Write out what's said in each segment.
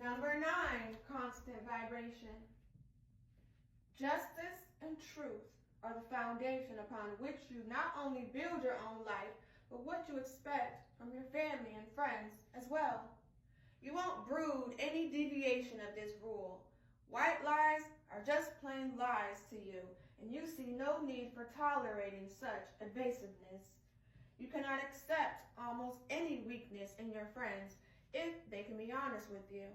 Number 9, constant vibration. Justice and truth are the foundation upon which you not only build your own life, but what you expect from your family and friends as well. You won't brood any deviation of this rule. White lies are just plain lies to you, and you see no need for tolerating such evasiveness. You cannot accept almost any weakness in your friends if they can be honest with you.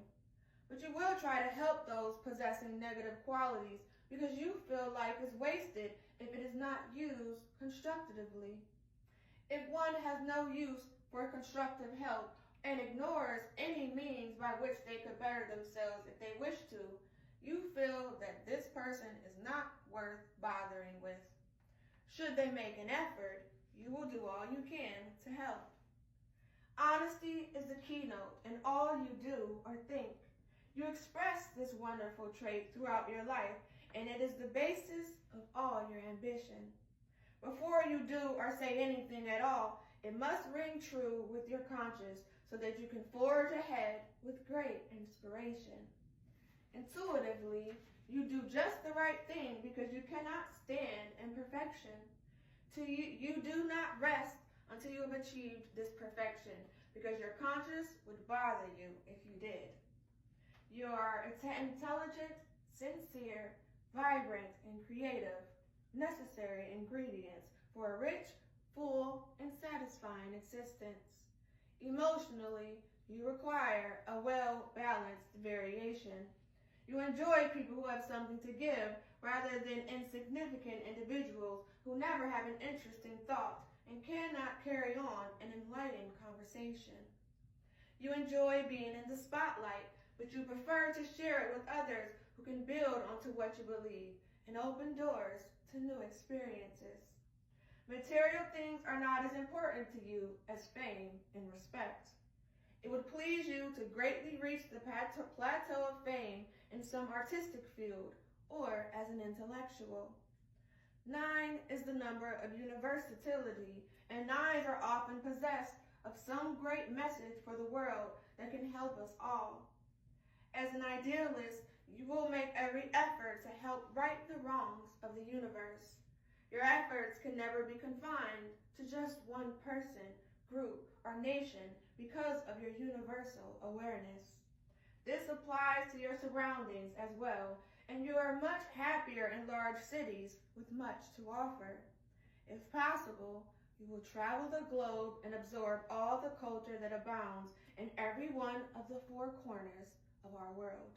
But you will try to help those possessing negative qualities because you feel life is wasted if it is not used constructively. If one has no use for constructive help and ignores any means by which they could better themselves if they wish to, you feel that this person is not worth bothering with. Should they make an effort, you will do all you can to help. Honesty is the keynote in all you do or think. You express this wonderful trait throughout your life, and it is the basis of all your ambition. Before you do or say anything at all, it must ring true with your conscience so that you can forge ahead with great inspiration. Intuitively, you do just the right thing because you cannot stand imperfection. You do not rest until you have achieved this perfection because your conscience would bother you if you did. You are intelligent, sincere, vibrant, and creative, necessary ingredients for a rich, full, and satisfying existence. Emotionally, you require a well-balanced variation. You enjoy people who have something to give rather than insignificant individuals who never have an interesting thought and cannot carry on an enlightening conversation. You enjoy being in the spotlight, but you prefer to share it with others who can build onto what you believe and open doors to new experiences. Material things are not as important to you as fame and respect. It would please you to greatly reach the plateau of fame in some artistic field or as an intellectual. 9 is the number of universality, and 9s are often possessed of some great message for the world that can help us all. As an idealist, you will make every effort to help right the wrongs of the universe. Your efforts can never be confined to just one person, group, or nation because of your universal awareness. This applies to your surroundings as well, and you are much happier in large cities with much to offer. If possible, you will travel the globe and absorb all the culture that abounds in every one of the 4 corners of our world.